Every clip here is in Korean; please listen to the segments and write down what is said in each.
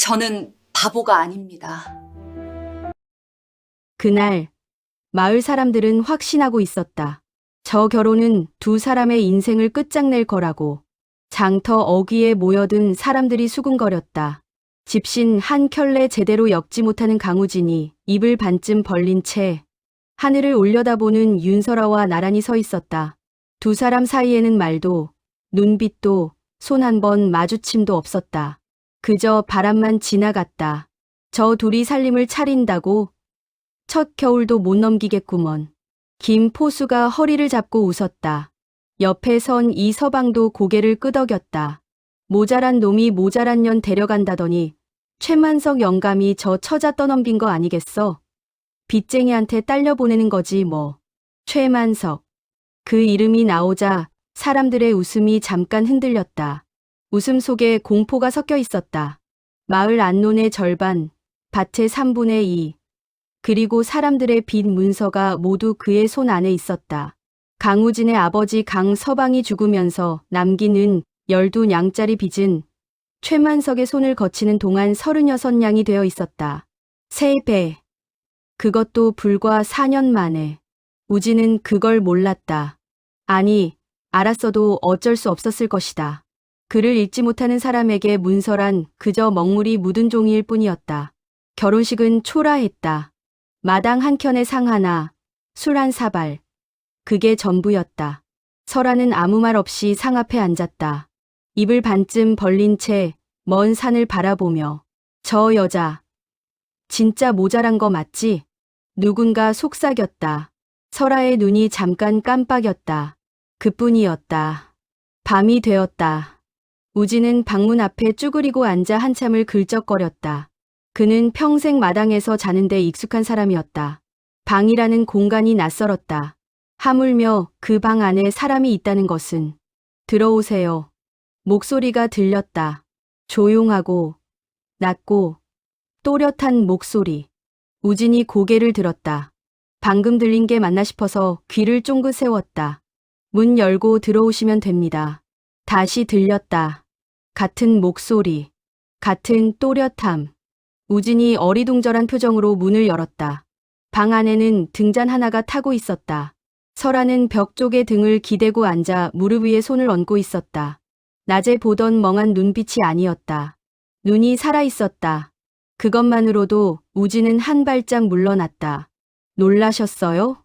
저는 바보가 아닙니다. 그날 마을 사람들은 확신하고 있었다. 저 결혼은 두 사람의 인생을 끝장낼 거라고. 장터 어귀에 모여든 사람들이 수군거렸다. 집신 한 켤레 제대로 엮지 못하는 강우진이 입을 반쯤 벌린 채 하늘을 올려다보는 윤설아와 나란히 서 있었다. 두 사람 사이에는 말도 눈빛도 손 한 번 마주침도 없었다. 그저 바람만 지나갔다. 저 둘이 살림을 차린다고? 첫 겨울도 못 넘기겠구먼. 김포수가 허리를 잡고 웃었다. 옆에 선 이서방도 고개를 끄덕였다. 모자란 놈이 모자란 년 데려간다더니 최만석 영감이 저 처자 떠넘긴 거 아니겠어? 빚쟁이한테 딸려 보내는 거지 뭐. 최만석. 그 이름이 나오자 사람들의 웃음이 잠깐 흔들렸다. 웃음 속에 공포가 섞여 있었다. 마을 안론의 절반, 밭의 3분의 2. 그리고 사람들의 빚 문서가 모두 그의 손 안에 있었다. 강우진의 아버지 강서방이 죽으면서 남기는 12냥짜리 빚은 최만석의 손을 거치는 동안 36냥이 되어 있었다. 3배. 그것도 불과 4년 만에. 우진은 그걸 몰랐다. 아니, 알았어도 어쩔 수 없었을 것이다. 글을 읽지 못하는 사람에게 문서란 그저 먹물이 묻은 종이일 뿐이었다. 결혼식은 초라했다. 마당 한켠에 상 하나, 술 한 사발. 그게 전부였다. 설아는 아무 말 없이 상 앞에 앉았다. 입을 반쯤 벌린 채 먼 산을 바라보며 저 여자 진짜 모자란 거 맞지? 누군가 속삭였다. 설아의 눈이 잠깐 깜빡였다. 그뿐이었다. 밤이 되었다. 우진은 방문 앞에 쭈그리고 앉아 한참을 긁적거렸다. 그는 평생 마당에서 자는데 익숙한 사람이었다. 방이라는 공간이 낯설었다. 하물며 그 방 안에 사람이 있다는 것은. 들어오세요. 목소리가 들렸다. 조용하고 낮고 또렷한 목소리. 우진이 고개를 들었다. 방금 들린 게 맞나 싶어서 귀를 쫑긋 세웠다. 문 열고 들어오시면 됩니다. 다시 들렸다. 같은 목소리. 같은 또렷함. 우진이 어리둥절한 표정으로 문을 열었다. 방 안에는 등잔 하나가 타고 있었다. 설아는 벽 쪽에 등을 기대고 앉아 무릎 위에 손을 얹고 있었다. 낮에 보던 멍한 눈빛이 아니었다. 눈이 살아있었다. 그것만으로도 우진은 한 발짝 물러났다. 놀라셨어요?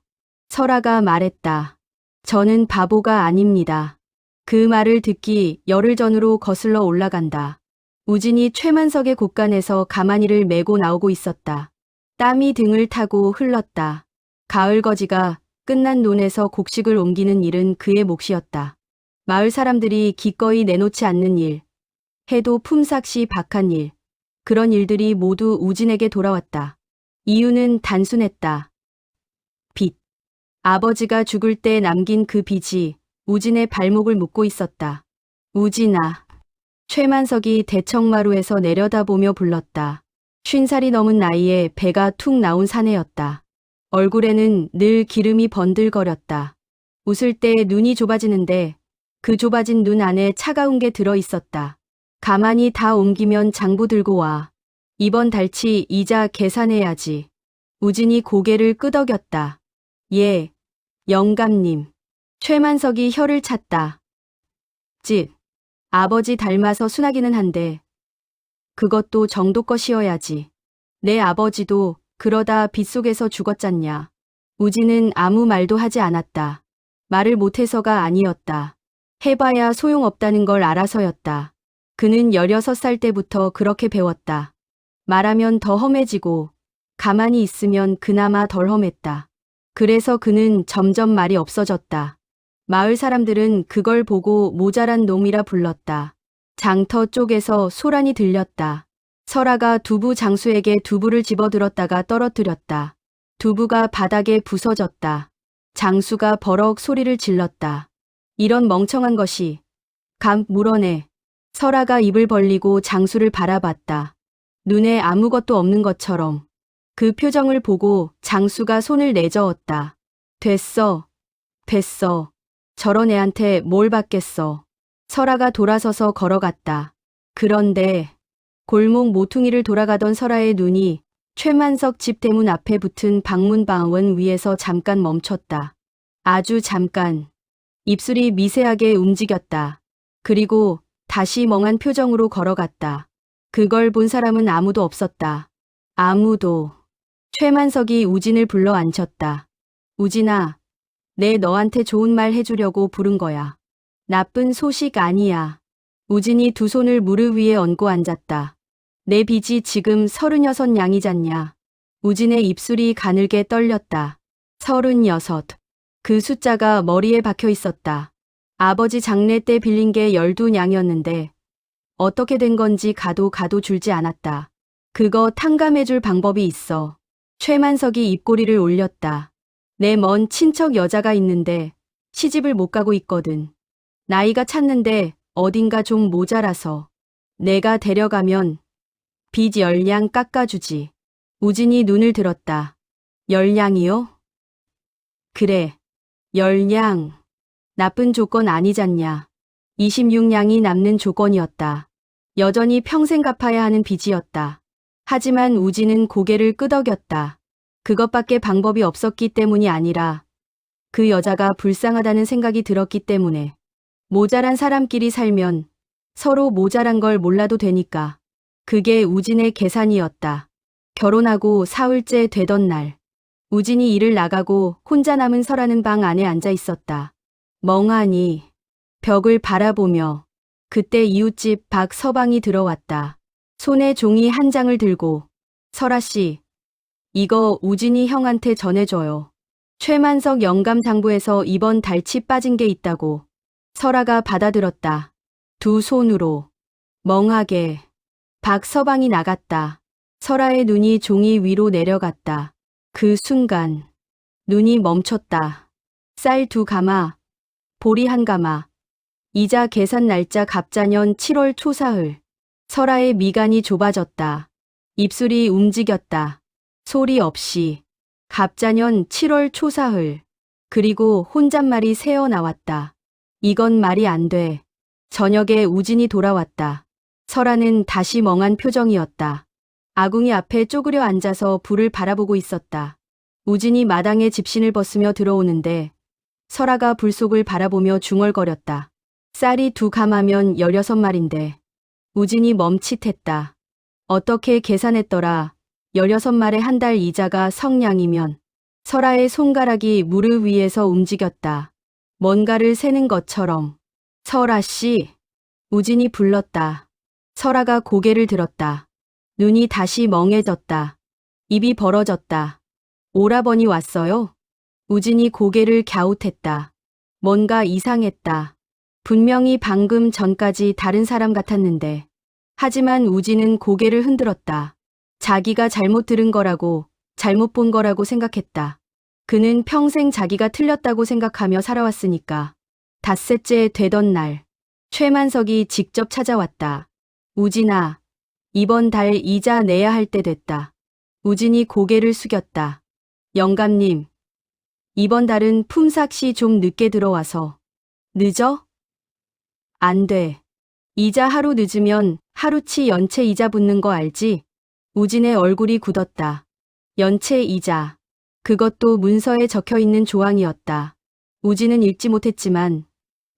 설아가 말했다. 저는 바보가 아닙니다. 그 말을 듣기 열흘 전으로 거슬러 올라간다. 우진이 최만석의 곳간에서 가마니를 메고 나오고 있었다. 땀이 등을 타고 흘렀다. 가을 거지가 끝난 논에서 곡식을 옮기는 일은 그의 몫이었다. 마을 사람들이 기꺼이 내놓지 않는 일, 해도 품삯이 박한 일, 그런 일들이 모두 우진에게 돌아왔다. 이유는 단순했다. 빚. 아버지가 죽을 때 남긴 그 빚이 우진의 발목을 묶고 있었다. 우진아. 최만석이 대청마루에서 내려다보며 불렀다. 50살이 넘은 나이에 배가 툭 나온 사내였다. 얼굴에는 늘 기름이 번들거렸다. 웃을 때 눈이 좁아지는데 그 좁아진 눈 안에 차가운 게 들어 있었다. 가만히 다 옮기면 장부 들고 와. 이번 달치 이자 계산해야지. 우진이 고개를 끄덕였다. 예, 영감님. 최만석이 혀를 찼다. 쯧. 아버지 닮아서 순하기는 한데 그것도 정도껏이어야지. 내 아버지도 그러다 빗속에서 죽었잖냐. 우진은 아무 말도 하지 않았다. 말을 못해서가 아니었다. 해봐야 소용없다는 걸 알아서였다. 그는 16살 때부터 그렇게 배웠다. 말하면 더 험해지고 가만히 있으면 그나마 덜 험했다. 그래서 그는 점점 말이 없어졌다. 마을 사람들은 그걸 보고 모자란 놈이라 불렀다. 장터 쪽에서 소란이 들렸다. 설아가 두부 장수에게 두부를 집어들었다가 떨어뜨렸다. 두부가 바닥에 부서졌다. 장수가 버럭 소리를 질렀다. 이런 멍청한 것이 감 물어내. 설아가 입을 벌리고 장수를 바라봤다. 눈에 아무것도 없는 것처럼. 그 표정을 보고 장수가 손을 내저었다. 됐어. 됐어. 저런 애한테 뭘 받겠어. 설아가 돌아서서 걸어갔다. 그런데 골목 모퉁이를 돌아가던 설아의 눈이 최만석 집 대문 앞에 붙은 방문방원 위에서 잠깐 멈췄다. 아주 잠깐. 입술이 미세하게 움직였다. 그리고 다시 멍한 표정으로 걸어갔다. 그걸 본 사람은 아무도 없었다. 아무도. 최만석이 우진을 불러 앉혔다. 우진아, 내 너한테 좋은 말 해주려고 부른 거야. 나쁜 소식 아니야. 우진이 두 손을 무릎 위에 얹고 앉았다. 내 빚이 지금 36냥이잖냐. 우진의 입술이 가늘게 떨렸다. 36. 그 숫자가 머리에 박혀 있었다. 아버지 장례 때 빌린 게 12냥이었는데 어떻게 된 건지 가도 줄지 않았다. 그거 탕감해줄 방법이 있어. 최만석이 입꼬리를 올렸다. 내 먼 친척 여자가 있는데 시집을 못 가고 있거든. 나이가 찼는데 어딘가 좀 모자라서 내가 데려가면 빚 10냥 깎아주지. 우진이 눈을 들었다. 10냥이요? 그래, 10냥. 나쁜 조건 아니잖냐. 26냥이 남는 조건이었다. 여전히 평생 갚아야 하는 빚이었다. 하지만 우진은 고개를 끄덕였다. 그것밖에 방법이 없었기 때문이 아니라 그 여자가 불쌍하다는 생각이 들었기 때문에. 모자란 사람끼리 살면 서로 모자란 걸 몰라도 되니까. 그게 우진의 계산이었다. 결혼하고 사흘째 되던 날. 우진이 일을 나가고 혼자 남은 설아는 방 안에 앉아 있었다. 멍하니 벽을 바라보며. 그때 이웃집 박서방이 들어왔다. 손에 종이 한 장을 들고. 설아씨, 이거 우진이 형한테 전해줘요. 최만석 영감장부에서 이번 달치 빠진 게 있다고. 설아가 받아들었다. 두 손으로. 멍하게. 박서방이 나갔다. 설아의 눈이 종이 위로 내려갔다. 그 순간 눈이 멈췄다. 쌀 2가마, 보리 1가마, 이자 계산 날짜 갑자년 7월 초사흘. 설아의 미간이 좁아졌다. 입술이 움직였다. 소리 없이. 갑자년 7월 초사흘. 그리고 혼잣말이 새어나왔다. 이건 말이 안 돼. 저녁에 우진이 돌아왔다. 설아는 다시 멍한 표정이었다. 아궁이 앞에 쪼그려 앉아서 불을 바라보고 있었다. 우진이 마당에 집신을 벗으며 들어오는데 설아가 불 속을 바라보며 중얼거렸다. 쌀이 2가마면 16마리인데. 우진이 멈칫했다. 어떻게 계산했더라. 16말에 한 달 이자가 성냥이면. 설아의 손가락이 무릎 위에서 움직였다. 뭔가를 세는 것처럼. 설아씨. 우진이 불렀다. 설아가 고개를 들었다. 눈이 다시 멍해졌다. 입이 벌어졌다. 오라버니 왔어요? 우진이 고개를 갸웃했다. 뭔가 이상했다. 분명히 방금 전까지 다른 사람 같았는데. 하지만 우진은 고개를 흔들었다. 자기가 잘못 들은 거라고, 잘못 본 거라고 생각했다. 그는 평생 자기가 틀렸다고 생각하며 살아왔으니까. 닷새째 되던 날, 최만석이 직접 찾아왔다. 우진아, 이번 달 이자 내야 할 때 됐다. 우진이 고개를 숙였다. 영감님, 이번 달은 품삯이 좀 늦게 들어와서. 늦어? 안 돼. 이자 하루 늦으면 하루치 연체 이자 붙는 거 알지? 우진의 얼굴이 굳었다. 연체 이자. 그것도 문서에 적혀있는 조항이었다. 우진은 읽지 못했지만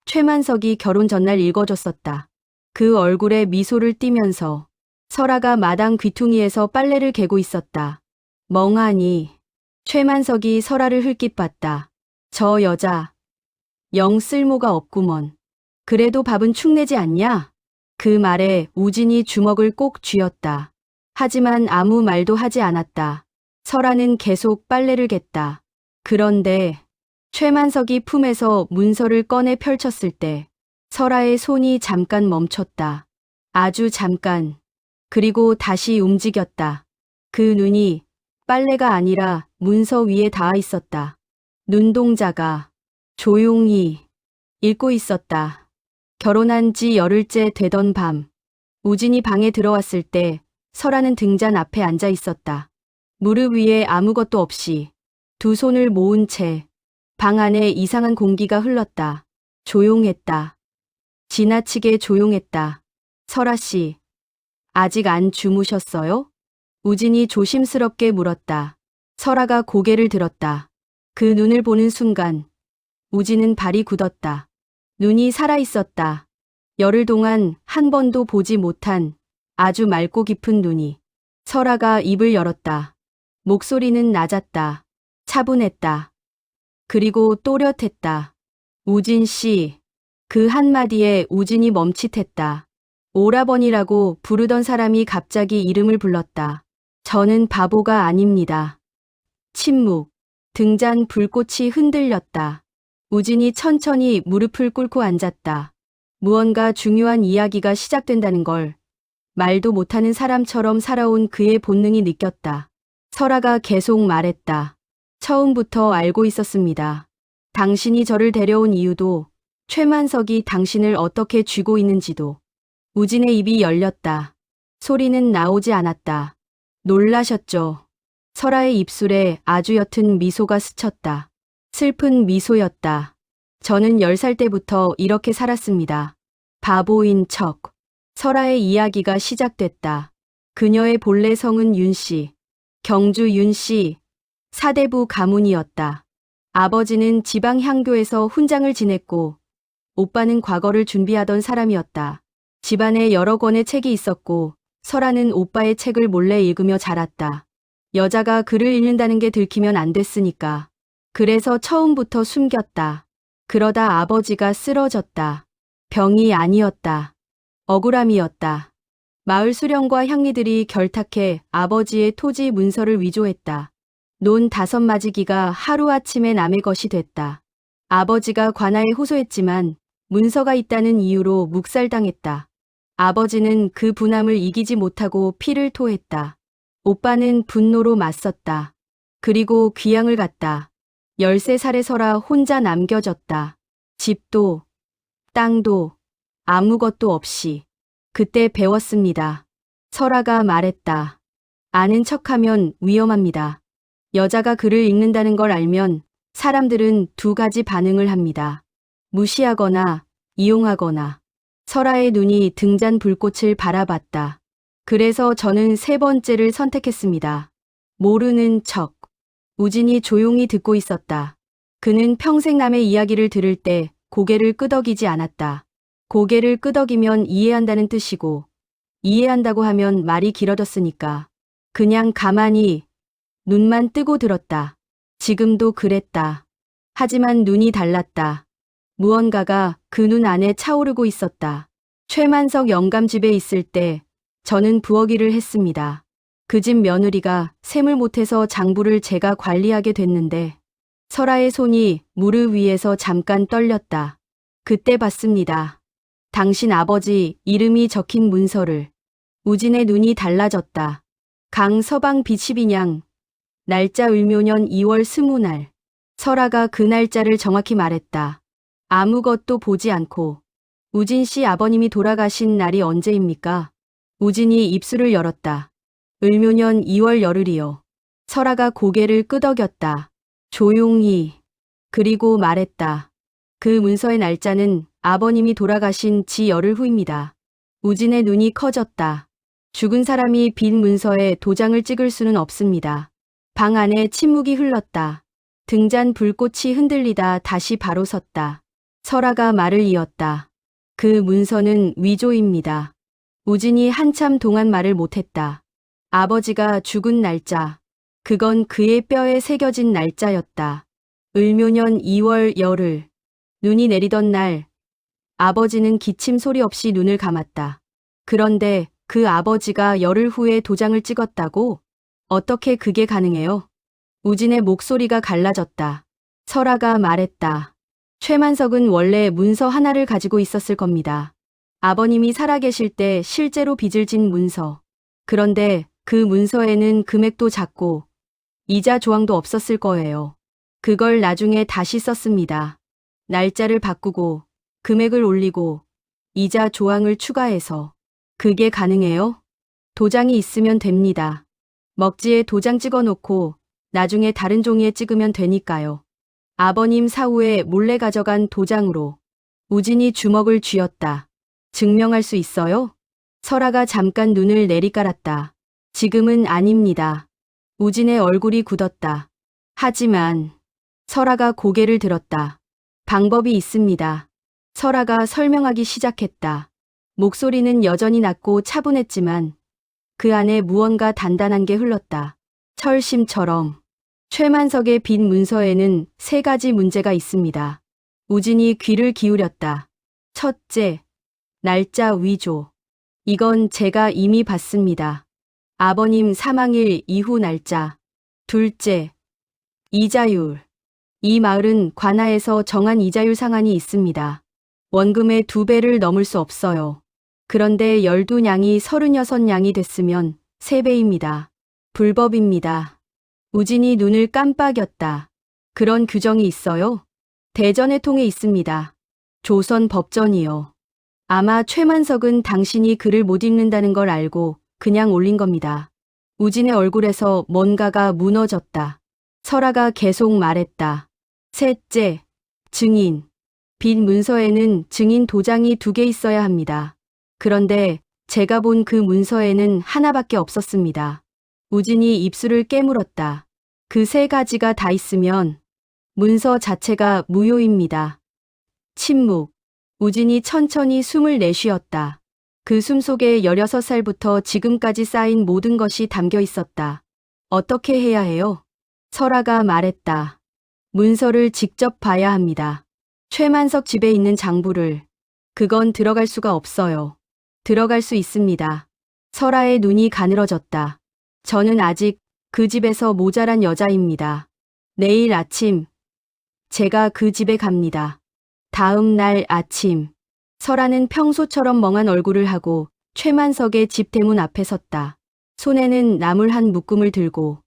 최만석이 결혼 전날 읽어줬었다. 그 얼굴에 미소를 띠면서 설아가 마당 귀퉁이에서 빨래를 개고 있었다. 멍하니 최만석이 설아를 흘낏 봤다. 저 여자 영 쓸모가 없구먼. 그래도 밥은 축내지 않냐? 그 말에 우진이 주먹을 꼭 쥐었다. 하지만 아무 말도 하지 않았다. 설아는 계속 빨래를 갰다. 그런데 최만석이 품에서 문서를 꺼내 펼쳤을 때 설아의 손이 잠깐 멈췄다. 아주 잠깐. 그리고 다시 움직였다. 그 눈이 빨래가 아니라 문서 위에 닿아 있었다. 눈동자가 조용히 읽고 있었다. 결혼한 지 열흘째 되던 밤, 우진이 방에 들어왔을 때 설아는 등잔 앞에 앉아 있었다. 무릎 위에 아무것도 없이 두 손을 모은 채 방 안에 이상한 공기가 흘렀다. 조용했다. 지나치게 조용했다. 설아 씨, 아직 안 주무셨어요? 우진이 조심스럽게 물었다. 설아가 고개를 들었다. 그 눈을 보는 순간 우진은 발이 굳었다. 눈이 살아있었다. 열흘 동안 한 번도 보지 못한 아주 맑고 깊은 눈이. 설아가 입을 열었다. 목소리는 낮았다. 차분했다. 그리고 또렷했다. 우진 씨. 그 한마디에 우진이 멈칫했다. 오라버니라고 부르던 사람이 갑자기 이름을 불렀다. 저는 바보가 아닙니다. 침묵. 등잔 불꽃이 흔들렸다. 우진이 천천히 무릎을 꿇고 앉았다. 무언가 중요한 이야기가 시작된다는 걸 말도 못하는 사람처럼 살아온 그의 본능이 느꼈다. 설아가 계속 말했다. 처음부터 알고 있었습니다. 당신이 저를 데려온 이유도, 최만석이 당신을 어떻게 쥐고 있는지도. 우진의 입이 열렸다. 소리는 나오지 않았다. 놀라셨죠? 설아의 입술에 아주 옅은 미소가 스쳤다. 슬픈 미소였다. 저는 10살 때부터 이렇게 살았습니다. 바보인 척. 설아의 이야기가 시작됐다. 그녀의 본래 성은 윤씨. 경주 윤씨. 사대부 가문이었다. 아버지는 지방 향교에서 훈장을 지냈고 오빠는 과거를 준비하던 사람이었다. 집안에 여러 권의 책이 있었고 설아는 오빠의 책을 몰래 읽으며 자랐다. 여자가 글을 읽는다는 게 들키면 안 됐으니까. 그래서 처음부터 숨겼다. 그러다 아버지가 쓰러졌다. 병이 아니었다. 억울함이었다. 마을 수령과 향리들이 결탁해 아버지의 토지 문서를 위조했다. 논 5마지기가 하루아침에 남의 것이 됐다. 아버지가 관아에 호소했지만 문서가 있다는 이유로 묵살당했다. 아버지는 그 분함을 이기지 못하고 피를 토했다. 오빠는 분노로 맞섰다. 그리고 귀양을 갔다. 13살에 설아 혼자 남겨졌다. 집도, 땅도, 아무것도 없이. 그때 배웠습니다. 설아가 말했다. 아는 척하면 위험합니다. 여자가 글을 읽는다는 걸 알면 사람들은 2가지 반응을 합니다. 무시하거나 이용하거나. 설아의 눈이 등잔 불꽃을 바라봤다. 그래서 저는 3번째를 선택했습니다. 모르는 척. 우진이 조용히 듣고 있었다. 그는 평생 남의 이야기를 들을 때 고개를 끄덕이지 않았다. 고개를 끄덕이면 이해한다는 뜻이고 이해한다고 하면 말이 길어졌으니까. 그냥 가만히 눈만 뜨고 들었다. 지금도 그랬다. 하지만 눈이 달랐다. 무언가가 그 눈 안에 차오르고 있었다. 최만석 영감집에 있을 때 저는 부엌 일을 했습니다. 그 집 며느리가 셈을 못해서 장부를 제가 관리하게 됐는데 설아의 손이 무릎 위에서 잠깐 떨렸다. 그때 봤습니다. 당신 아버지 이름이 적힌 문서를. 우진의 눈이 달라졌다. 강서방 비치비냥. 날짜 을묘년 2월 20날. 설아가 그 날짜를 정확히 말했다. 아무것도 보지 않고. 우진 씨 아버님이 돌아가신 날이 언제입니까? 우진이 입술을 열었다. 을묘년 2월 열흘이요. 설아가 고개를 끄덕였다. 조용히. 그리고 말했다. 그 문서의 날짜는 아버님이 돌아가신 지 열흘 후입니다. 우진의 눈이 커졌다. 죽은 사람이 빈 문서에 도장을 찍을 수는 없습니다. 방 안에 침묵이 흘렀다. 등잔 불꽃이 흔들리다 다시 바로 섰다. 설아가 말을 이었다. 그 문서는 위조입니다. 우진이 한참 동안 말을 못했다. 아버지가 죽은 날짜. 그건 그의 뼈에 새겨진 날짜였다. 을묘년 2월 열흘. 눈이 내리던 날. 아버지는 기침 소리 없이 눈을 감았다. 그런데 그 아버지가 열흘 후에 도장을 찍었다고? 어떻게 그게 가능해요? 우진의 목소리가 갈라졌다. 설아가 말했다. 최만석은 원래 문서 하나를 가지고 있었을 겁니다. 아버님이 살아계실 때 실제로 빚을 진 문서. 그런데 그 문서에는 금액도 작고 이자 조항도 없었을 거예요. 그걸 나중에 다시 썼습니다. 날짜를 바꾸고 금액을 올리고 이자 조항을 추가해서. 그게 가능해요? 도장이 있으면 됩니다. 먹지에 도장 찍어놓고 나중에 다른 종이에 찍으면 되니까요. 아버님 사후에 몰래 가져간 도장으로. 우진이 주먹을 쥐었다. 증명할 수 있어요? 설아가 잠깐 눈을 내리깔았다. 지금은 아닙니다. 우진의 얼굴이 굳었다. 하지만 설아가 고개를 들었다. 방법이 있습니다. 설아가 설명하기 시작했다. 목소리는 여전히 낮고 차분했지만 그 안에 무언가 단단한 게 흘렀다. 철심처럼. 최만석의 빈 문서에는 3가지 문제가 있습니다. 우진이 귀를 기울였다. 첫째, 날짜 위조. 이건 제가 이미 봤습니다. 아버님 사망일 이후 날짜. 둘째, 이자율. 이 마을은 관아에서 정한 이자율 상한이 있습니다. 원금의 2배를 넘을 수 없어요. 그런데 12냥이 36냥이 됐으면 3배입니다. 불법입니다. 우진이 눈을 깜빡였다. 그런 규정이 있어요? 대전의 통에 있습니다. 조선 법전이요. 아마 최만석은 당신이 글을 못 읽는다는 걸 알고 그냥 올린 겁니다. 우진의 얼굴에서 뭔가가 무너졌다. 설아가 계속 말했다. 셋째, 증인. 빈 문서에는 증인 도장이 2개 있어야 합니다. 그런데 제가 본 그 문서에는 하나밖에 없었습니다. 우진이 입술을 깨물었다. 그 3가지가 다 있으면 문서 자체가 무효입니다. 침묵. 우진이 천천히 숨을 내쉬었다. 그 숨 속에 16살부터 지금까지 쌓인 모든 것이 담겨 있었다. 어떻게 해야 해요? 설아가 말했다. 문서를 직접 봐야 합니다. 최만석 집에 있는 장부를. 그건 들어갈 수가 없어요. 들어갈 수 있습니다. 설아의 눈이 가늘어졌다. 저는 아직 그 집에서 모자란 여자입니다. 내일 아침 제가 그 집에 갑니다. 다음 날 아침 설아는 평소처럼 멍한 얼굴을 하고 최만석의 집 대문 앞에 섰다. 손에는 나물 한 묶음을 들고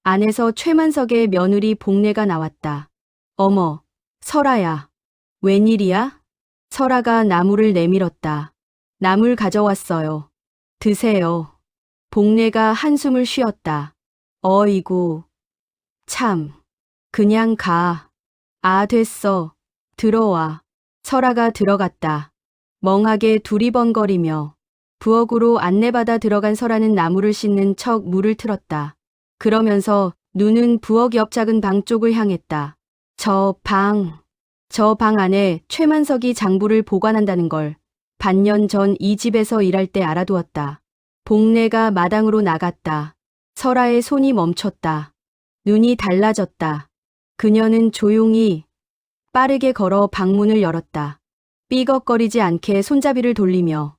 안에서 최만석의 며느리 복례가 나왔다. 어머, 설아야. 웬일이야? 설아가 나물을 내밀었다. 나물 가져왔어요. 드세요. 복례가 한숨을 쉬었다. 어이구. 참. 그냥 가. 아, 됐어. 들어와. 설아가 들어갔다. 멍하게 두리번거리며 부엌으로 안내받아 들어간 설아는 나물을 씻는 척 물을 틀었다. 그러면서 눈은 부엌 옆 작은 방 쪽을 향했다. 저 방 안에 최만석이 장부를 보관한다는 걸 반년 전 이 집에서 일할 때 알아두었다. 복례가 마당으로 나갔다. 설아의 손이 멈췄다. 눈이 달라졌다. 그녀는 조용히 빠르게 걸어 방문을 열었다. 삐걱거리지 않게 손잡이를 돌리며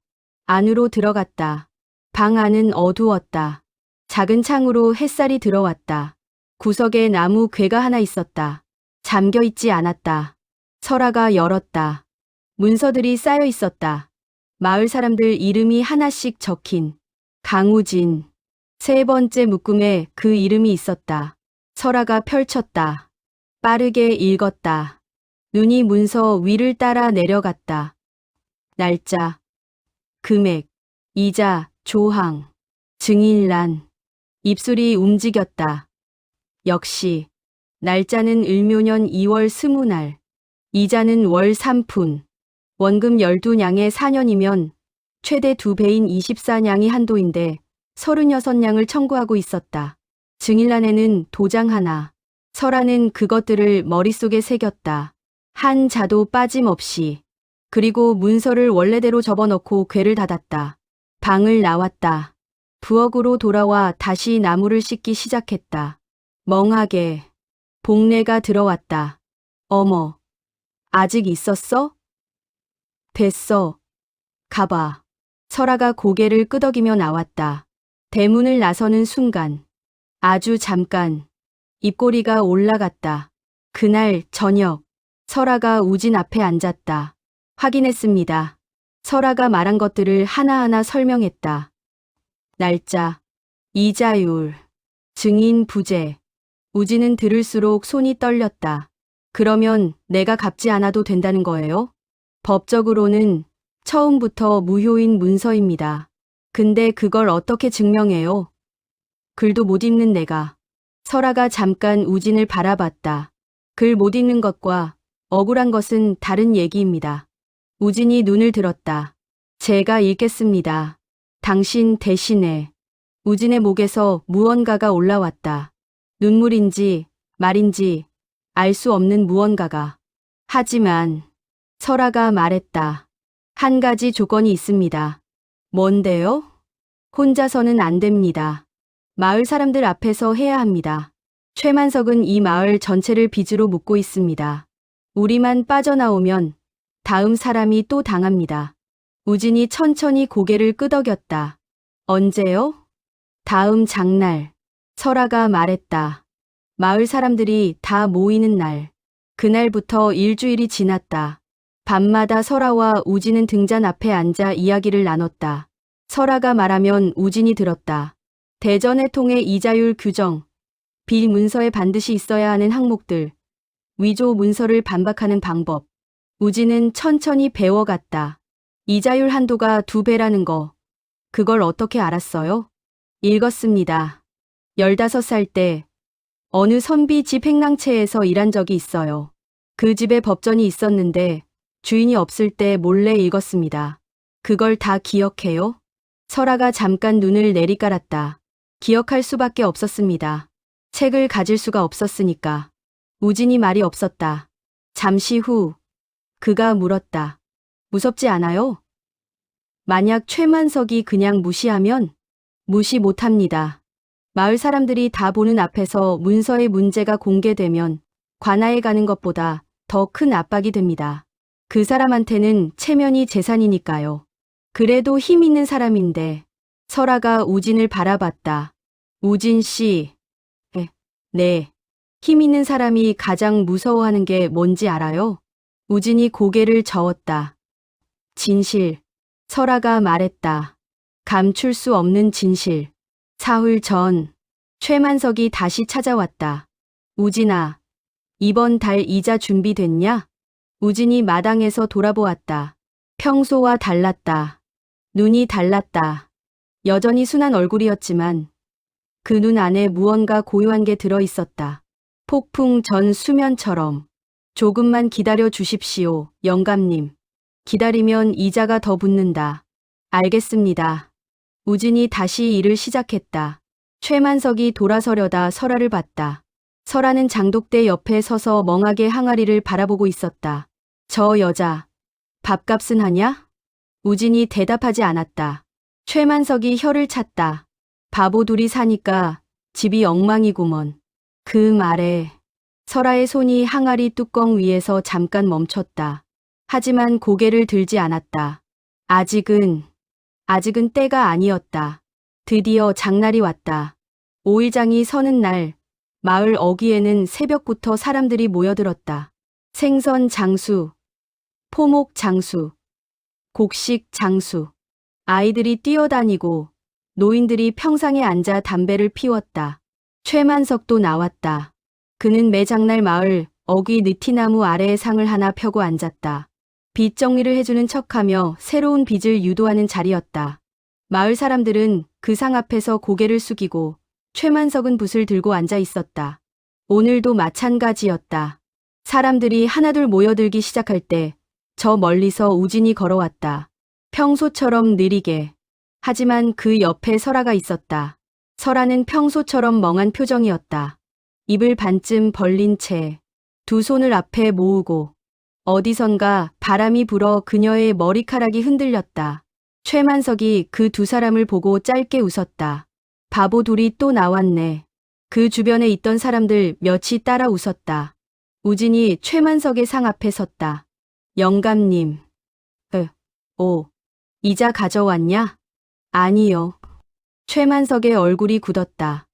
안으로 들어갔다. 방 안은 어두웠다. 작은 창으로 햇살이 들어왔다. 구석에 나무 궤가 하나 있었다. 잠겨 있지 않았다. 설아가 열었다. 문서들이 쌓여 있었다. 마을 사람들 이름이 하나씩 적힌 강우진. 3번째 묶음에 그 이름이 있었다. 설아가 펼쳤다. 빠르게 읽었다. 눈이 문서 위를 따라 내려갔다. 날짜, 금액, 이자, 조항, 증인란. 입술이 움직였다. 역시 날짜는 을묘년 2월 20날, 이자는 월 3푼, 원금 12냥에 4년이면 최대 2배인 24냥이 한도인데 36냥을 청구하고 있었다. 증인란에는 도장 하나. 설아는 그것들을 머릿속에 새겼다. 한 자도 빠짐없이. 그리고 문서를 원래대로 접어넣고 궤를 닫았다. 방을 나왔다. 부엌으로 돌아와 다시 나무를 씻기 시작했다. 멍하게. 복례가 들어왔다. 어머, 아직 있었어? 됐어. 가봐. 설아가 고개를 끄덕이며 나왔다. 대문을 나서는 순간. 아주 잠깐. 입꼬리가 올라갔다. 그날 저녁. 설아가 우진 앞에 앉았다. 확인했습니다. 설아가 말한 것들을 하나하나 설명했다. 날짜, 이자율, 증인 부재. 우진은 들을수록 손이 떨렸다. 그러면 내가 갚지 않아도 된다는 거예요? 법적으로는 처음부터 무효인 문서입니다. 근데 그걸 어떻게 증명해요? 글도 못 읽는 내가. 설아가 잠깐 우진을 바라봤다. 글 못 읽는 것과 억울한 것은 다른 얘기입니다. 우진이 눈을 들었다. 제가 읽겠습니다. 당신 대신에 우진의 목에서 무언가가 올라왔다. 눈물인지 말인지 알 수 없는 무언가가. 하지만 설아가 말했다. 한 가지 조건이 있습니다. 뭔데요? 혼자서는 안 됩니다. 마을 사람들 앞에서 해야 합니다. 최만석은 이 마을 전체를 빚으로 묶고 있습니다. 우리만 빠져나오면 다음 사람이 또 당합니다. 우진이 천천히 고개를 끄덕였다. 언제요? 다음 장날. 설아가 말했다. 마을 사람들이 다 모이는 날. 그날부터 일주일이 지났다. 밤마다 설아와 우진은 등잔 앞에 앉아 이야기를 나눴다. 설아가 말하면 우진이 들었다. 대전을 통해 이자율 규정, 빌 문서에 반드시 있어야 하는 항목들, 위조 문서를 반박하는 방법. 우진은 천천히 배워갔다. 이자율 한도가 2배라는 거. 그걸 어떻게 알았어요? 읽었습니다. 15살 때 어느 선비 집 횡랑채에서 일한 적이 있어요. 그 집에 법전이 있었는데 주인이 없을 때 몰래 읽었습니다. 그걸 다 기억해요? 설아가 잠깐 눈을 내리깔았다. 기억할 수밖에 없었습니다. 책을 가질 수가 없었으니까. 우진이 말이 없었다. 잠시 후 그가 물었다. 무섭지 않아요? 만약 최만석이 그냥 무시하면? 무시 못합니다. 마을 사람들이 다 보는 앞에서 문서의 문제가 공개되면 관아에 가는 것보다 더 큰 압박이 됩니다. 그 사람한테는 체면이 재산이니까요. 그래도 힘 있는 사람인데. 설아가 우진을 바라봤다. 우진 씨. 네. 힘 있는 사람이 가장 무서워하는 게 뭔지 알아요? 우진이 고개를 저었다. 진실. 설아가 말했다. 감출 수 없는 진실. 사흘 전 최만석이 다시 찾아왔다. 우진아, 이번 달 이자 준비됐냐? 우진이 마당에서 돌아보았다. 평소와 달랐다. 눈이 달랐다. 여전히 순한 얼굴이었지만 그 눈 안에 무언가 고요한 게 들어있었다. 폭풍 전 수면처럼. 조금만 기다려 주십시오, 영감님. 기다리면 이자가 더 붙는다. 알겠습니다. 우진이 다시 일을 시작했다. 최만석이 돌아서려다 설아를 봤다. 설아는 장독대 옆에 서서 멍하게 항아리를 바라보고 있었다. 저 여자, 밥값은 하냐? 우진이 대답하지 않았다. 최만석이 혀를 찼다. 바보 둘이 사니까 집이 엉망이구먼. 그 말에 설아의 손이 항아리 뚜껑 위에서 잠깐 멈췄다. 하지만 고개를 들지 않았다. 아직은 때가 아니었다. 드디어 장날이 왔다. 5일장이 서는 날, 마을 어귀에는 새벽부터 사람들이 모여들었다. 생선 장수, 포목 장수, 곡식 장수. 아이들이 뛰어다니고 노인들이 평상에 앉아 담배를 피웠다. 최만석도 나왔다. 그는 매 장날 마을 어귀 느티나무 아래에 상을 하나 펴고 앉았다. 빚 정리를 해주는 척하며 새로운 빚을 유도하는 자리였다. 마을 사람들은 그 상 앞에서 고개를 숙이고 최만석은 붓을 들고 앉아 있었다. 오늘도 마찬가지였다. 사람들이 하나둘 모여들기 시작할 때 저 멀리서 우진이 걸어왔다. 평소처럼 느리게. 하지만 그 옆에 설아가 있었다. 설아는 평소처럼 멍한 표정이었다. 입을 반쯤 벌린 채 두 손을 앞에 모으고 어디선가 바람이 불어 그녀의 머리카락이 흔들렸다. 최만석이 그 두 사람을 보고 짧게 웃었다. 바보 둘이 또 나왔네. 그 주변에 있던 사람들 몇이 따라 웃었다. 우진이 최만석의 상 앞에 섰다. 영감님. 이자 가져왔냐? 아니요. 최만석의 얼굴이 굳었다.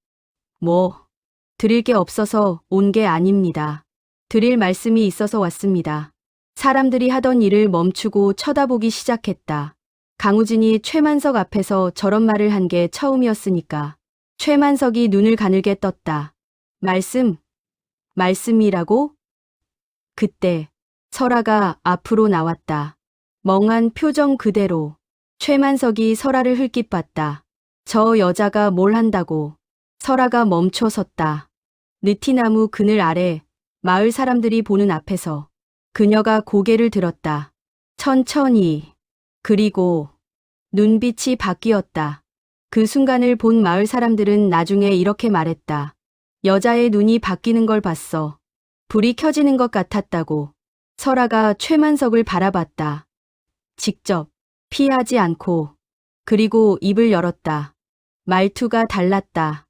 드릴 게 없어서 온 게 아닙니다. 드릴 말씀이 있어서 왔습니다. 사람들이 하던 일을 멈추고 쳐다보기 시작했다. 강우진이 최만석 앞에서 저런 말을 한 게 처음이었으니까. 최만석이 눈을 가늘게 떴다. 말씀이라고? 그때 설아가 앞으로 나왔다. 멍한 표정 그대로. 최만석이 설아를 흘낏봤다. 저 여자가 뭘 한다고. 설아가 멈춰 섰다. 느티나무 그늘 아래 마을 사람들이 보는 앞에서 그녀가 고개를 들었다. 천천히. 그리고 눈빛이 바뀌었다. 그 순간을 본 마을 사람들은 나중에 이렇게 말했다. 여자의 눈이 바뀌는 걸 봤어. 불이 켜지는 것 같았다고. 설아가 최만석을 바라봤다. 직접, 피하지 않고. 그리고 입을 열었다. 말투가 달랐다.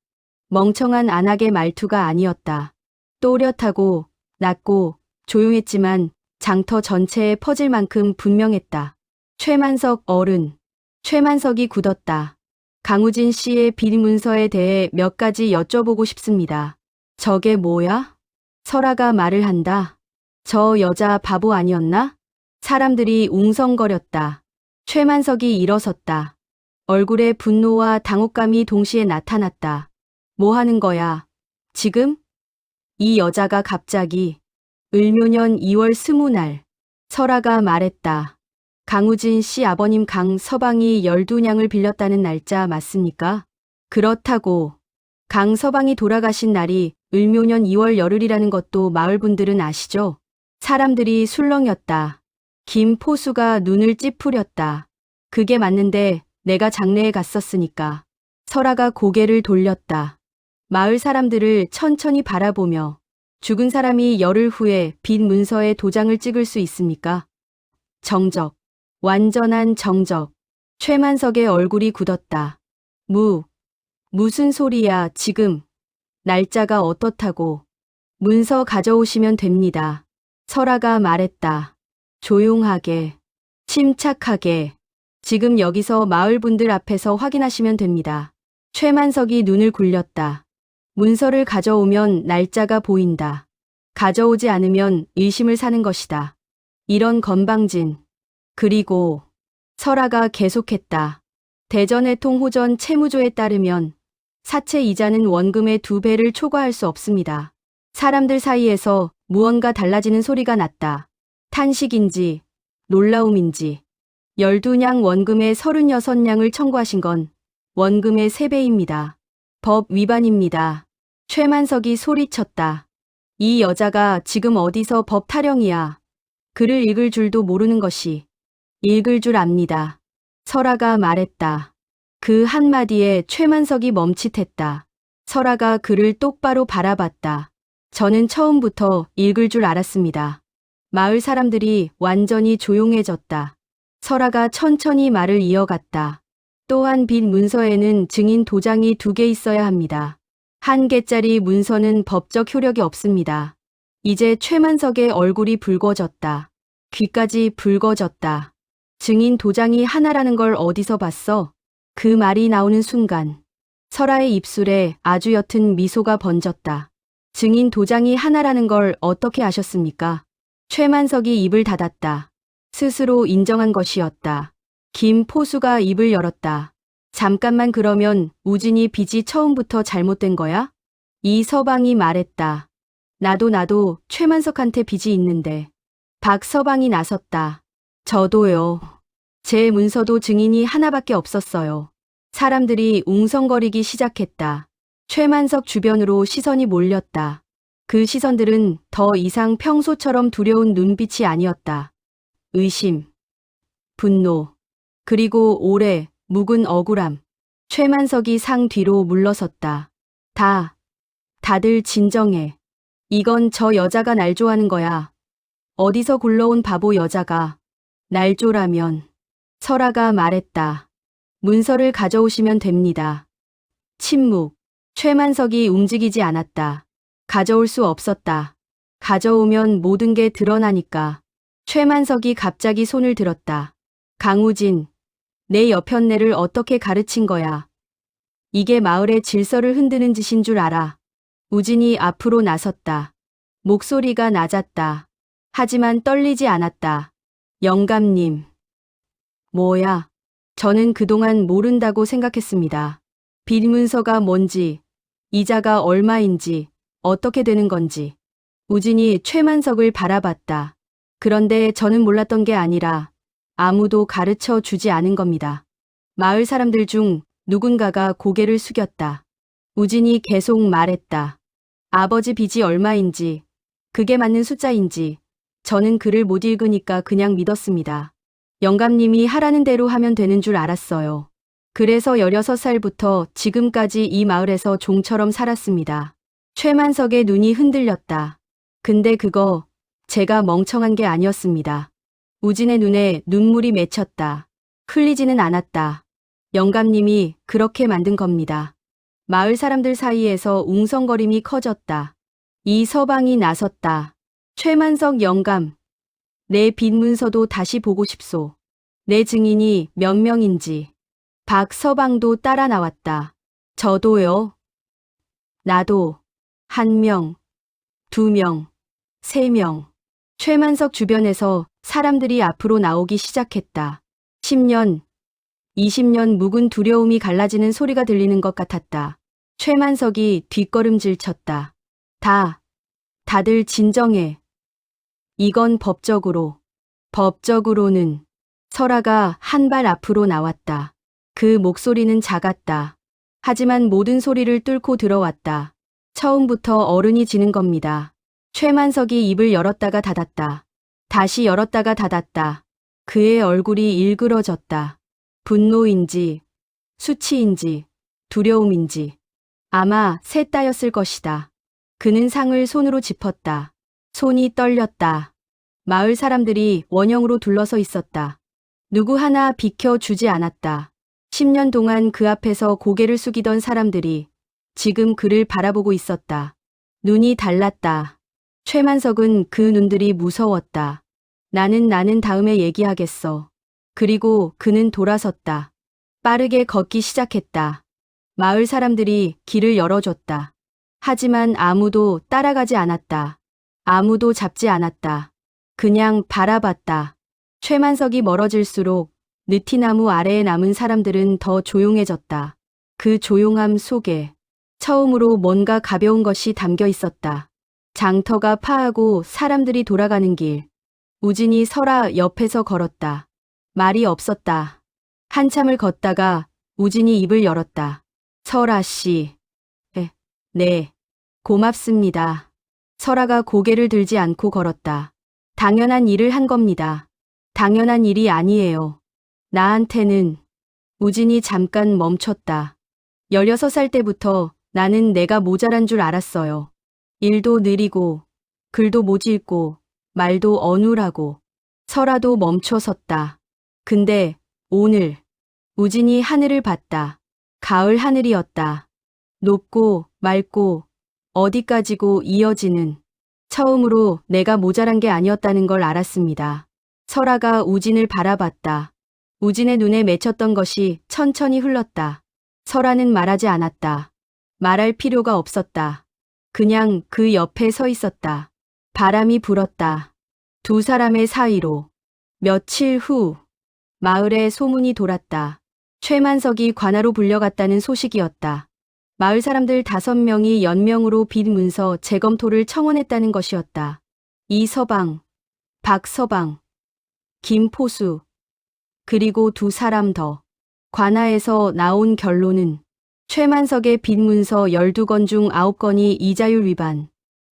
멍청한 안악의 말투가 아니었다. 또렷하고, 낮고, 조용했지만 장터 전체에 퍼질 만큼 분명했다. 최만석 어른. 최만석이 굳었다. 강우진 씨의 비리 문서에 대해 몇 가지 여쭤보고 싶습니다. 저게 뭐야? 설아가 말을 한다. 저 여자 바보 아니었나? 사람들이 웅성거렸다. 최만석이 일어섰다. 얼굴에 분노와 당혹감이 동시에 나타났다. 뭐 하는 거야? 지금? 이 여자가 갑자기 을묘년 2월 20날 설아가 말했다. 강우진 씨 아버님 강서방이 12냥을 빌렸다는 날짜 맞습니까? 그렇다고. 강서방이 돌아가신 날이 을묘년 2월 열흘이라는 것도 마을 분들은 아시죠? 사람들이 술렁였다. 김포수가 눈을 찌푸렸다. 그게 맞는데 내가 장례에 갔었으니까. 설아가 고개를 돌렸다. 마을 사람들을 천천히 바라보며 죽은 사람이 열흘 후에 빈 문서에 도장을 찍을 수 있습니까? 정적. 완전한 정적. 최만석의 얼굴이 굳었다. 무슨 소리야 지금. 날짜가 어떻다고. 문서 가져오시면 됩니다. 설아가 말했다. 조용하게. 침착하게. 지금 여기서 마을 분들 앞에서 확인하시면 됩니다. 최만석이 눈을 굴렸다. 문서를 가져오면 날짜가 보인다. 가져오지 않으면 의심을 사는 것이다. 이런 건방진. 그리고 설아가 계속했다. 대전해통호전 채무조에 따르면 사채 이자는 원금의 2배를 초과할 수 없습니다. 사람들 사이에서 무언가 달라지는 소리가 났다. 탄식인지 놀라움인지. 12냥 원금에 36냥을 청구하신 건 원금의 3배입니다. 법 위반입니다. 최만석이 소리쳤다. 이 여자가 지금 어디서 법 타령이야. 글을 읽을 줄도 모르는 것이. 읽을 줄 압니다. 설아가 말했다. 그 한마디에 최만석이 멈칫했다. 설아가 그를 똑바로 바라봤다. 저는 처음부터 읽을 줄 알았습니다. 마을 사람들이 완전히 조용해졌다. 설아가 천천히 말을 이어갔다. 또한 빈 문서에는 증인 도장이 2개 있어야 합니다. 1개짜리 문서는 법적 효력이 없습니다. 이제 최만석의 얼굴이 붉어졌다. 귀까지 붉어졌다. 증인 도장이 하나라는 걸 어디서 봤어? 그 말이 나오는 순간 설아의 입술에 아주 옅은 미소가 번졌다. 증인 도장이 하나라는 걸 어떻게 아셨습니까? 최만석이 입을 닫았다. 스스로 인정한 것이었다. 김포수가 입을 열었다. 잠깐만 그러면 우진이 빚이 처음부터 잘못된 거야? 이서방이 말했다. 나도 최만석한테 빚이 있는데. 박서방이 나섰다. 저도요. 제 문서도 증인이 하나밖에 없었어요. 사람들이 웅성거리기 시작했다. 최만석 주변으로 시선이 몰렸다. 그 시선들은 더 이상 평소처럼 두려운 눈빛이 아니었다. 의심, 분노, 그리고 오래 묵은 억울함. 최만석이 상 뒤로 물러섰다. 다들 진정해. 이건 저 여자가 날 좋아하는 거야. 어디서 굴러온 바보 여자가 날 쪼라면. 설아가 말했다. 문서를 가져오시면 됩니다. 침묵. 최만석이 움직이지 않았다. 가져올 수 없었다. 가져오면 모든 게 드러나니까. 최만석이 갑자기 손을 들었다. 강우진, 내 여편네를 어떻게 가르친 거야. 이게 마을의 질서를 흔드는 짓인 줄 알아. 우진이 앞으로 나섰다. 목소리가 낮았다. 하지만 떨리지 않았다. 영감님. 뭐야? 저는 그동안 모른다고 생각했습니다. 빚문서가 뭔지, 이자가 얼마인지, 어떻게 되는 건지. 우진이 최만석을 바라봤다. 그런데 저는 몰랐던 게 아니라 아무도 가르쳐 주지 않은 겁니다. 마을 사람들 중 누군가가 고개를 숙였다. 우진이 계속 말했다. 아버지 빚이 얼마인지, 그게 맞는 숫자인지, 저는 글을 못 읽으니까 그냥 믿었습니다. 영감님이 하라는 대로 하면 되는 줄 알았어요. 그래서 16살부터 지금까지 이 마을에서 종처럼 살았습니다. 최만석의 눈이 흔들렸다. 근데 그거 제가 멍청한 게 아니었습니다. 우진의 눈에 눈물이 맺혔다. 흘리지는 않았다. 영감님이 그렇게 만든 겁니다. 마을 사람들 사이에서 웅성거림이 커졌다. 이 서방이 나섰다. 최만석 영감, 내 빈문서도 다시 보고 싶소. 내 증인이 몇 명인지. 박서방도 따라 나왔다. 저도요. 나도. 1명, 2명, 3명. 최만석 주변에서 사람들이 앞으로 나오기 시작했다. 10년, 20년 묵은 두려움이 갈라지는 소리가 들리는 것 같았다. 최만석이 뒷걸음질 쳤다. 다들 진정해. 이건 법적으로는. 설아가 한 발 앞으로 나왔다. 그 목소리는 작았다. 하지만 모든 소리를 뚫고 들어왔다. 처음부터 어른이 지는 겁니다. 최만석이 입을 열었다가 닫았다. 다시 열었다가 닫았다. 그의 얼굴이 일그러졌다. 분노인지, 수치인지, 두려움인지. 아마 셋 다였을 것이다. 그는 상을 손으로 짚었다. 손이 떨렸다. 마을 사람들이 원형으로 둘러서 있었다. 누구 하나 비켜주지 않았다. 10년 동안 그 앞에서 고개를 숙이던 사람들이 지금 그를 바라보고 있었다. 눈이 달랐다. 최만석은 그 눈들이 무서웠다. 나는 다음에 얘기하겠어. 그리고 그는 돌아섰다. 빠르게 걷기 시작했다. 마을 사람들이 길을 열어줬다. 하지만 아무도 따라가지 않았다. 아무도 잡지 않았다. 그냥 바라봤다. 최만석이 멀어질수록 느티나무 아래에 남은 사람들은 더 조용해졌다. 그 조용함 속에 처음으로 뭔가 가벼운 것이 담겨 있었다. 장터가 파하고 사람들이 돌아가는 길. 우진이 설아 옆에서 걸었다. 말이 없었다. 한참을 걷다가 우진이 입을 열었다. 설아 씨. 네. 고맙습니다. 설아가 고개를 들지 않고 걸었다. 당연한 일을 한 겁니다. 당연한 일이 아니에요. 나한테는. 우진이 잠깐 멈췄다. 16살 때부터 나는 내가 모자란 줄 알았어요. 일도 느리고, 글도 못 읽고, 말도 어눌하고. 설아도 멈춰섰다. 근데 오늘 우진이 하늘을 봤다. 가을 하늘이었다. 높고 맑고 어디까지고 이어지는. 처음으로 내가 모자란 게 아니었다는 걸 알았습니다. 설아가 우진을 바라봤다. 우진의 눈에 맺혔던 것이 천천히 흘렀다. 설아는 말하지 않았다. 말할 필요가 없었다. 그냥 그 옆에 서 있었다. 바람이 불었다. 두 사람의 사이로. 며칠 후 마을에 소문이 돌았다. 최만석이 관아로 불려갔다는 소식이었다. 마을 사람들 5명이 연명으로 빈 문서 재검토를 청원했다는 것이었다. 이서방, 박서방, 김포수, 그리고 2사람 더. 관아에서 나온 결론은 최만석의 빈 문서 12건 중 9건이 이자율 위반,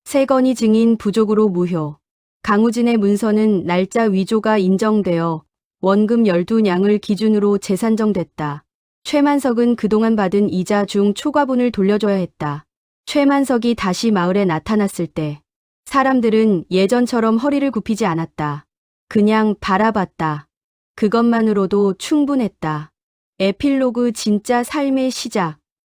3건이 증인 부족으로 무효. 강우진의 문서는 날짜 위조가 인정되어 원금 12냥을 기준으로 재산정됐다. 최만석은 그동안 받은 이자 중 초과분을 돌려줘야 했다. 최만석이 다시 마을에 나타났을 때 사람들은 예전처럼 허리를 굽히지 않았다. 그냥 바라봤다. 그것만으로도 충분했다. 에필로그 진짜 삶의 시작.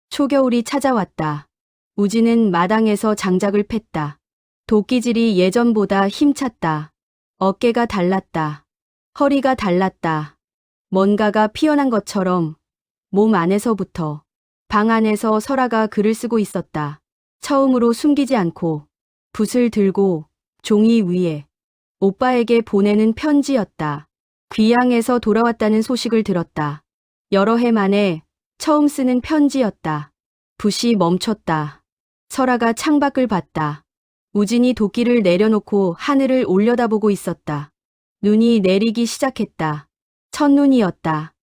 초겨울이 찾아왔다. 우진은 마당에서 장작을 팼다. 도끼질이 예전보다 힘찼다. 어깨가 달랐다. 허리가 달랐다. 뭔가가 피어난 것처럼 몸 안에서부터. 방 안에서 설아가 글을 쓰고 있었다. 처음으로 숨기지 않고 붓을 들고 종이 위에. 오빠에게 보내는 편지였다. 귀양에서 돌아왔다는 소식을 들었다. 여러 해 만에 처음 쓰는 편지였다. 붓이 멈췄다. 설아가 창밖을 봤다. 우진이 도끼를 내려놓고 하늘을 올려다보고 있었다. 눈이 내리기 시작했다. 첫눈이었다.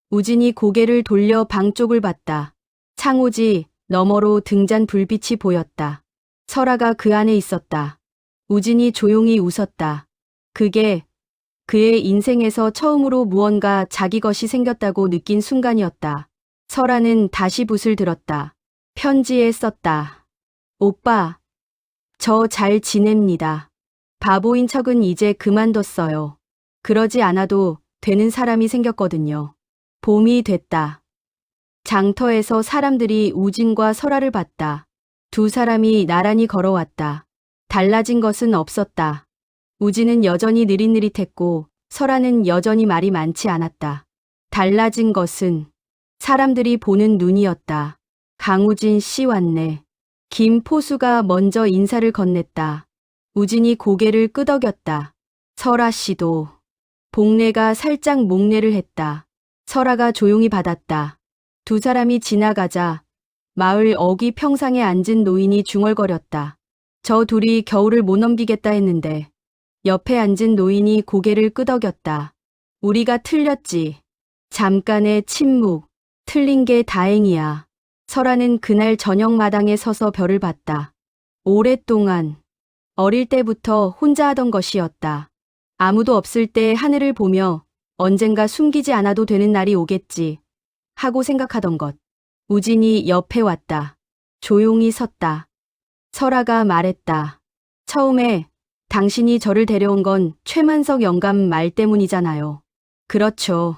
우진이 고개를 돌려 방 쪽을 봤다. 창호지 너머로 등잔 불빛이 보였다. 설아가 그 안에 있었다. 우진이 조용히 웃었다. 그게 그의 인생에서 처음으로 무언가 자기 것이 생겼다고 느낀 순간이었다. 설아는 다시 붓을 들었다. 편지에 썼다. 오빠, 저 잘 지냅니다. 바보인 척은 이제 그만뒀어요. 그러지 않아도 되는 사람이 생겼거든요. 봄이 됐다. 장터에서 사람들이 우진과 설아를 봤다. 두 사람이 나란히 걸어왔다. 달라진 것은 없었다. 우진은 여전히 느릿느릿했고 설아는 여전히 말이 많지 않았다. 달라진 것은 사람들이 보는 눈이었다. 강우진 씨 왔네. 김포수가 먼저 인사를 건넸다. 우진이 고개를 끄덕였다. 설아 씨도. 복례가 살짝 목례를 했다. 설아가 조용히 받았다. 두 사람이 지나가자 마을 어귀 평상에 앉은 노인이 중얼거렸다. 저 둘이 겨울을 못 넘기겠다 했는데. 옆에 앉은 노인이 고개를 끄덕였다. 우리가 틀렸지. 잠깐의 침묵. 틀린 게 다행이야. 설아는 그날 저녁 마당에 서서 별을 봤다. 오랫동안. 어릴 때부터 혼자 하던 것이었다. 아무도 없을 때 하늘을 보며 언젠가 숨기지 않아도 되는 날이 오겠지 하고 생각하던 것. 우진이 옆에 왔다. 조용히 섰다. 설아가 말했다. 처음에 당신이 저를 데려온 건 최만석 영감 말 때문이잖아요. 그렇죠.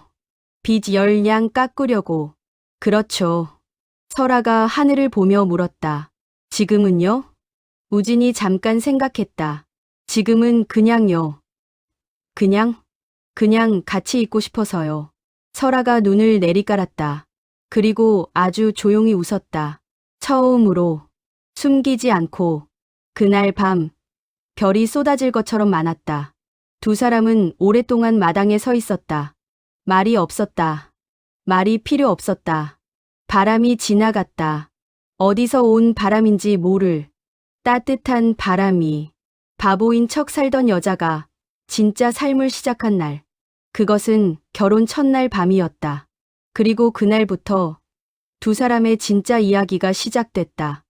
빚 열량 깎으려고. 그렇죠. 설아가 하늘을 보며 물었다. 지금은요? 우진이 잠깐 생각했다. 지금은 그냥요. 그냥 같이 있고 싶어서요. 설아가 눈을 내리깔았다. 그리고 아주 조용히 웃었다. 처음으로 숨기지 않고. 그날 밤 별이 쏟아질 것처럼 많았다. 두 사람은 오랫동안 마당에 서 있었다. 말이 없었다. 말이 필요 없었다. 바람이 지나갔다. 어디서 온 바람인지 모를 따뜻한 바람이. 바보인 척 살던 여자가 진짜 삶을 시작한 날. 그것은 결혼 첫날 밤이었다. 그리고 그날부터 두 사람의 진짜 이야기가 시작됐다.